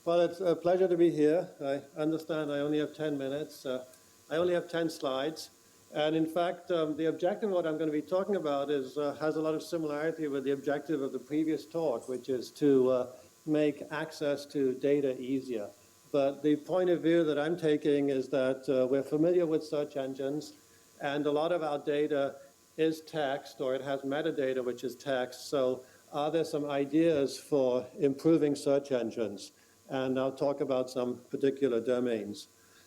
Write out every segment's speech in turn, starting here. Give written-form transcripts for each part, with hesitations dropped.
Well, it's a pleasure to be here. I understand I only have 10 minutes. I only have 10 slides. And in fact, the objective of what I'm going to be talking about has a lot of similarity with the objective of the previous talk, which is to make access to data easier. But the point of view that I'm taking is that we're familiar with search engines, and a lot of our data is text, or it has metadata, which is text. So are there some ideas for improving search engines? And I'll talk about some particular domains.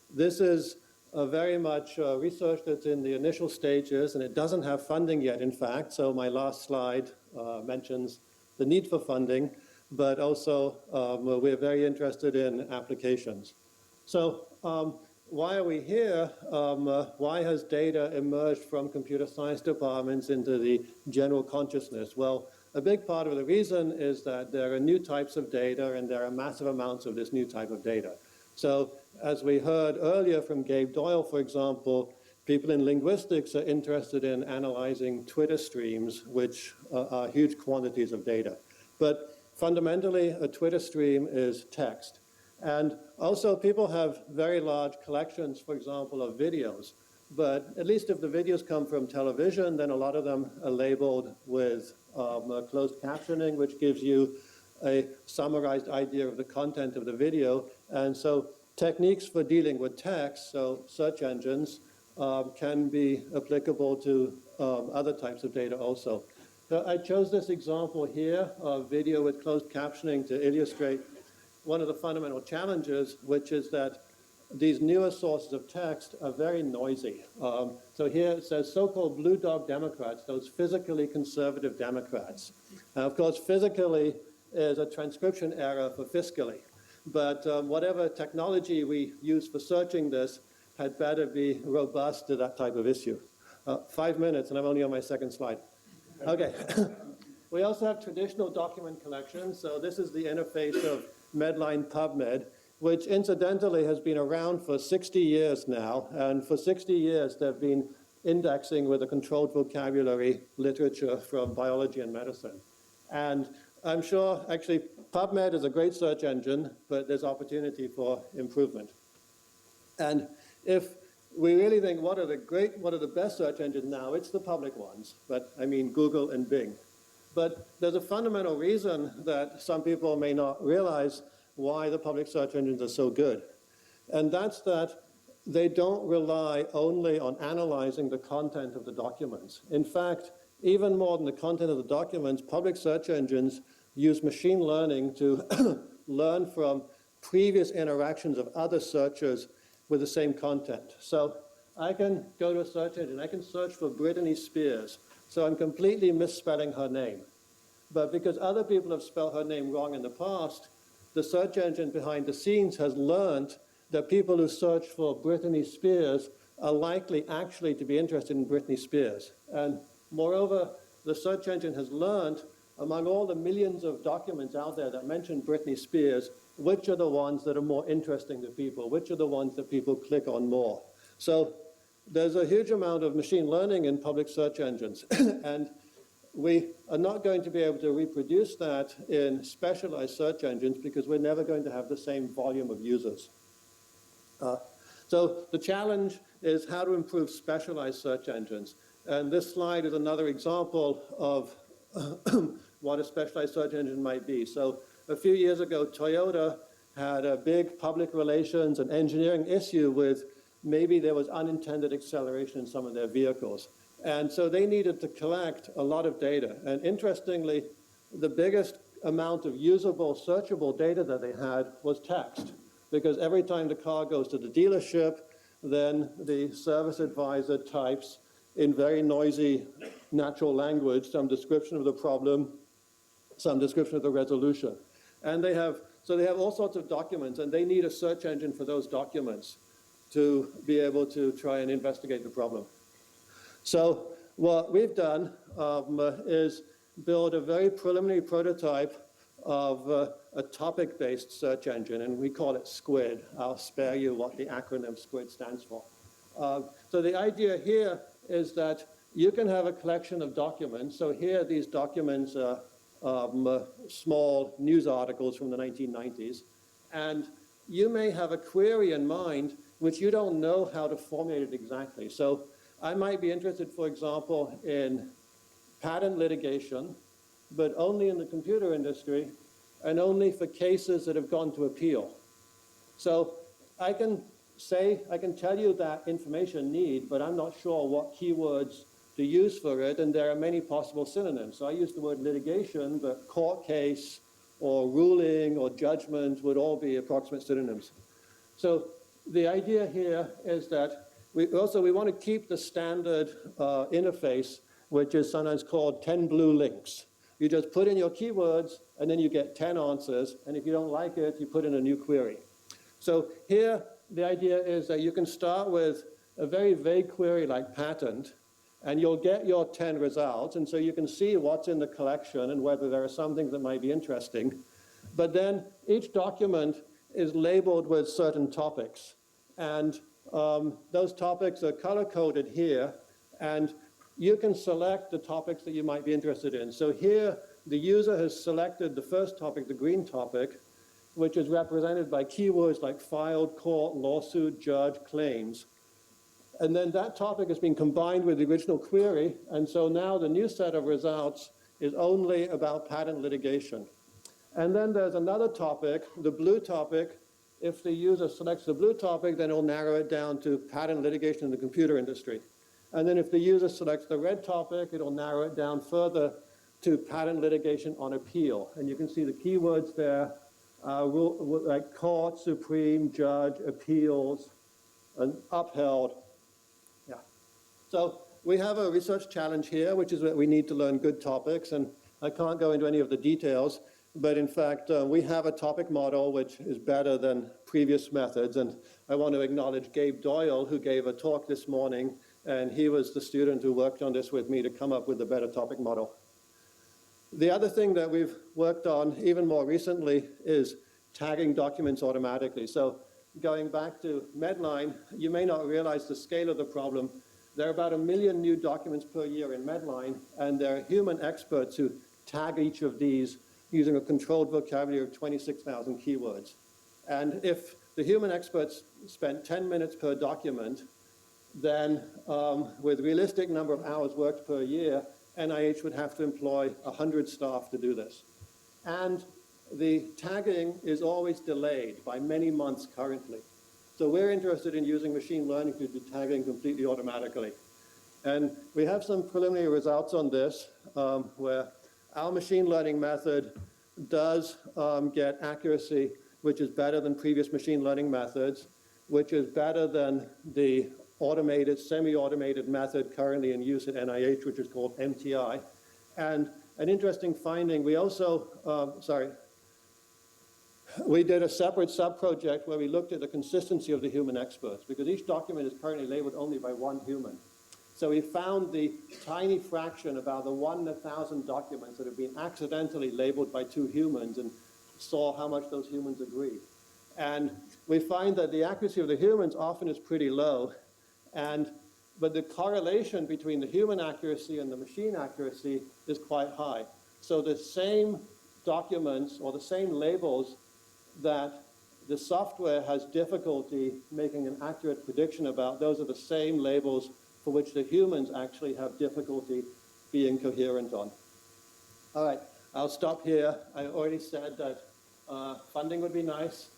This is very much research that's in the initial stages, and it doesn't have funding yet, in fact. So my last slide mentions the need for funding, but also we're very interested in applications. So why are we here? Why has data emerged from computer science departments into the general consciousness? Well, a big part of the reason is that there are new types of data, and there are massive amounts of this new type of data. So as we heard earlier from Gabe Doyle, for example, people in linguistics are interested in analyzing Twitter streams, which are huge quantities of data. But fundamentally, a Twitter stream is text. And also, people have very large collections, for example, of videos. But at least if the videos come from television, then a lot of them are labeled with closed captioning, which gives you a summarized idea of the content of the video. And so techniques for dealing with text, so search engines, can be applicable to other types of data also. So I chose this example here of video with closed captioning to illustrate one of the fundamental challenges, which is that these newer sources of text are very noisy. So here it says so-called blue dog Democrats, those physically conservative Democrats. Of course, physically is a transcription error for fiscally. But whatever technology we use for searching this had better be robust to that type of issue. 5 minutes, and I'm only on my second slide. Okay. We also have traditional document collections. So this is the interface of Medline PubMed, which incidentally has been around for 60 years now. And for 60 years, they've been indexing with a controlled vocabulary literature from biology and medicine. And I'm sure, actually, PubMed is a great search engine, but there's opportunity for improvement. And if we really think, what are the best search engines now? It's the public ones, but I mean Google and Bing. But there's a fundamental reason that some people may not realize why the public search engines are so good. And that's that they don't rely only on analyzing the content of the documents. In fact, even more than the content of the documents, public search engines use machine learning to learn from previous interactions of other searchers with the same content. So I can go to a search engine, I can search for Britney Spears. So I'm completely misspelling her name. But because other people have spelled her name wrong in the past, the search engine behind the scenes has learned that people who search for Britney Spears are likely actually to be interested in Britney Spears. And moreover, the search engine has learned among all the millions of documents out there that mention Britney Spears, which are the ones that are more interesting to people, which are the ones that people click on more. So there's a huge amount of machine learning in public search engines. And we are not going to be able to reproduce that in specialized search engines because we're never going to have the same volume of users. So the challenge is how to improve specialized search engines. And this slide is another example of what a specialized search engine might be. So a few years ago, Toyota had a big public relations and engineering issue with maybe there was unintended acceleration in some of their vehicles. And so they needed to collect a lot of data. And interestingly, the biggest amount of usable, searchable data that they had was text. Because every time the car goes to the dealership, then the service advisor types in very noisy natural language some description of the problem, some description of the resolution. And they have all sorts of documents, and they need a search engine for those documents to be able to try and investigate the problem. So what we've done is build a very preliminary prototype of a topic-based search engine, and we call it SQUID. I'll spare you what the acronym SQUID stands for. So the idea here is that you can have a collection of documents. So here, these documents are small news articles from the 1990s. And you may have a query in mind which you don't know how to formulate it exactly. So I might be interested, for example, in patent litigation, but only in the computer industry and only for cases that have gone to appeal. So I can tell you that information need, but I'm not sure what keywords to use for it, and there are many possible synonyms. So I use the word litigation, but court case or ruling or judgment would all be approximate synonyms. So the idea here is that we want to keep the standard interface, which is sometimes called 10 blue links. You just put in your keywords, and then you get 10 answers, and if you don't like it, you put in a new query. So here, the idea is that you can start with a very vague query like patent, and you'll get your 10 results, and so you can see what's in the collection and whether there are some things that might be interesting. But then each document is labeled with certain topics, and those topics are color-coded here, and you can select the topics that you might be interested in. So here, the user has selected the first topic, the green topic, which is represented by keywords like filed, court, lawsuit, judge, claims. And then that topic has been combined with the original query, and so now the new set of results is only about patent litigation. And then there's another topic, the blue topic. If the user selects the blue topic, then it'll narrow it down to patent litigation in the computer industry. And then if the user selects the red topic, it'll narrow it down further to patent litigation on appeal. And you can see the keywords there, like court, supreme, judge, appeals, and upheld. Yeah. So we have a research challenge here, which is that we need to learn good topics. And I can't go into any of the details, but in fact, we have a topic model which is better than previous methods. And I want to acknowledge Gabe Doyle, who gave a talk this morning, and he was the student who worked on this with me to come up with a better topic model. The other thing that we've worked on even more recently is tagging documents automatically. So going back to Medline, you may not realize the scale of the problem. There are about 1 million new documents per year in Medline, and there are human experts who tag each of these using a controlled vocabulary of 26,000 keywords. And if the human experts spent 10 minutes per document, then with realistic number of hours worked per year, NIH would have to employ 100 staff to do this. And the tagging is always delayed by many months currently. So we're interested in using machine learning to do tagging completely automatically. And we have some preliminary results on this, where our machine learning method does get accuracy, which is better than previous machine learning methods, which is better than the automated, semi-automated method currently in use at NIH, which is called MTI. And an interesting finding, we also, we did a separate sub-project where we looked at the consistency of the human experts, because each document is currently labeled only by one human. So we found the tiny fraction, about the 1 in 1,000 documents that have been accidentally labeled by 2 humans, and saw how much those humans agree. And we find that the accuracy of the humans often is pretty low, but the correlation between the human accuracy and the machine accuracy is quite high. So the same documents or the same labels that the software has difficulty making an accurate prediction about, those are the same labels for which the humans actually have difficulty being coherent on. All right, I'll stop here. I already said that funding would be nice,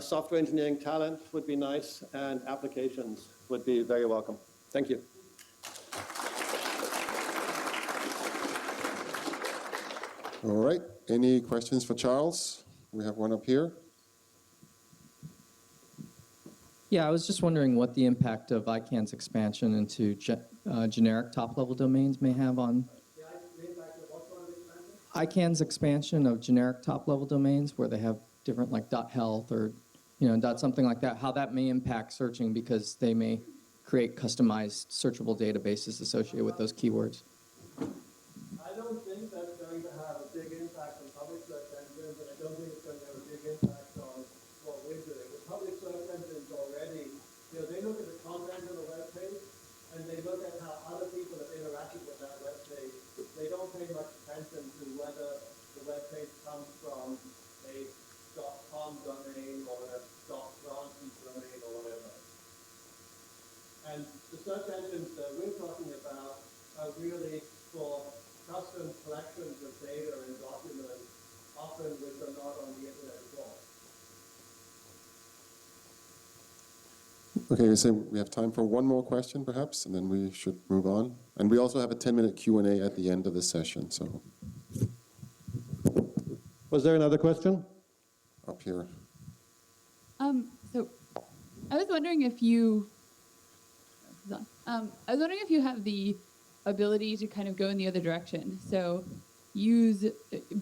software engineering talent would be nice, and applications would be very welcome. Thank you. All right, any questions for Charles? We have one up here. Yeah, I was just wondering what the impact of ICANN's expansion into generic top-level domains may have on ICANN's expansion of generic top-level domains, where they have different like .health or .something like that, how that may impact searching, because they may create customized searchable databases associated with those keywords. I don't think that's going to have a big impact on public search engines, and I don't think it's going to have a big impact on what we're doing. The public search engines already, they look at the content of the web page, and they look at how other people have interacted with that web page. They don't pay much attention to whether the web page comes from a .com domain Okay, so we have time for one more question, perhaps, and then we should move on. And we also have a 10-minute Q&A at the end of the session, so Was there another question? up here. So I was wondering if you, I was wondering if you have the ability to kind of go in the other direction. So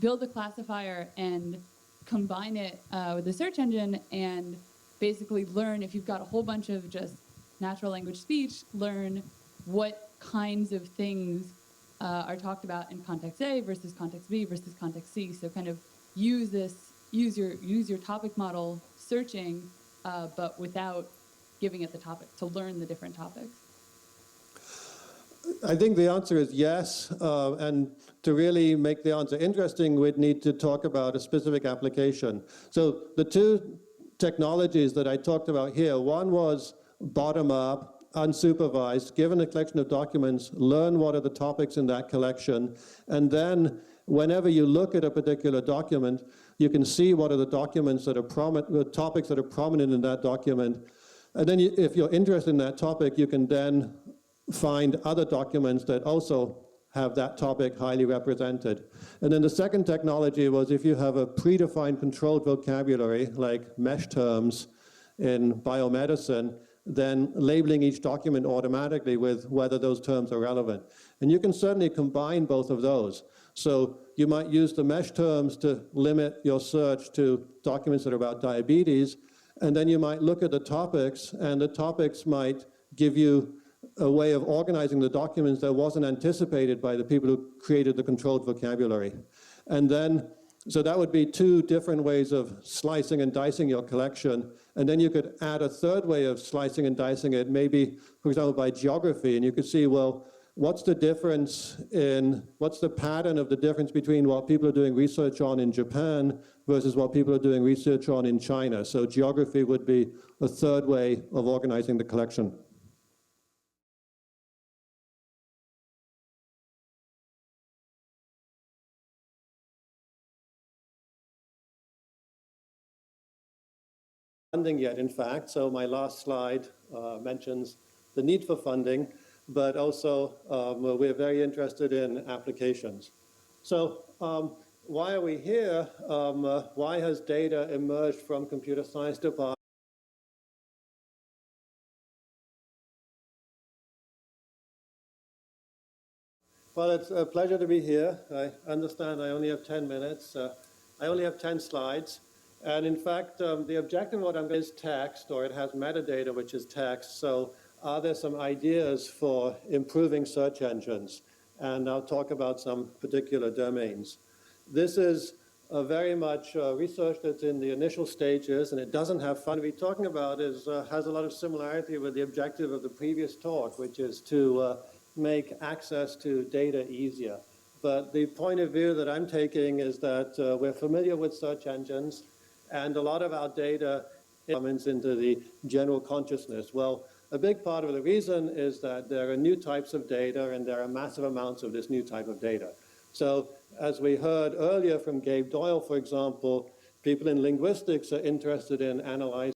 build a classifier and combine it with the search engine and basically learn, if you've got a whole bunch of just natural language speech, learn what kinds of things are talked about in context A versus context B versus context C. So kind of use your topic model searching, but without giving it the topic, to learn the different topics. I think the answer is yes, and to really make the answer interesting, we'd need to talk about a specific application. So the two technologies that I talked about here, one was bottom-up, unsupervised, given a collection of documents, learn what are the topics in that collection, and then whenever you look at a particular document, you can see what are the documents that are prominent, the topics that are prominent in that document, and then if you're interested in that topic, you can then find other documents that also have that topic highly represented. And then the second technology was if you have a predefined controlled vocabulary, like mesh terms in biomedicine, then labeling each document automatically with whether those terms are relevant. And you can certainly combine both of those. So you might use the mesh terms to limit your search to documents that are about diabetes, and then you might look at the topics, and the topics might give you a way of organizing the documents that wasn't anticipated by the people who created the controlled vocabulary. And then, so that would be two different ways of slicing and dicing your collection. And then you could add a third way of slicing and dicing it, maybe, for example, by geography. And you could see, well, what's the pattern of the difference between what people are doing research on in Japan versus what people are doing research on in China? So geography would be a third way of organizing the collection. Funding yet, in fact. So my last slide mentions the need for funding, but also we're very interested in applications. So why are we here? Why has data emerged from computer science department? Well, it's a pleasure to be here. I understand I only have 10 minutes. I only have 10 slides. And in fact, the objective of what I'm going to is text, or it has metadata, which is text. So are there some ideas for improving search engines? And I'll talk about some particular domains. This is very much research that's in the initial stages, and it doesn't have fun. What we're talking about has a lot of similarity with the objective of the previous talk, which is to make access to data easier. But the point of view that I'm taking is that we're familiar with search engines, and a lot of our data comes into the general consciousness. Well, a big part of the reason is that there are new types of data, and there are massive amounts of this new type of data. So as we heard earlier from Gabe Doyle, for example, people in linguistics are interested in analyzing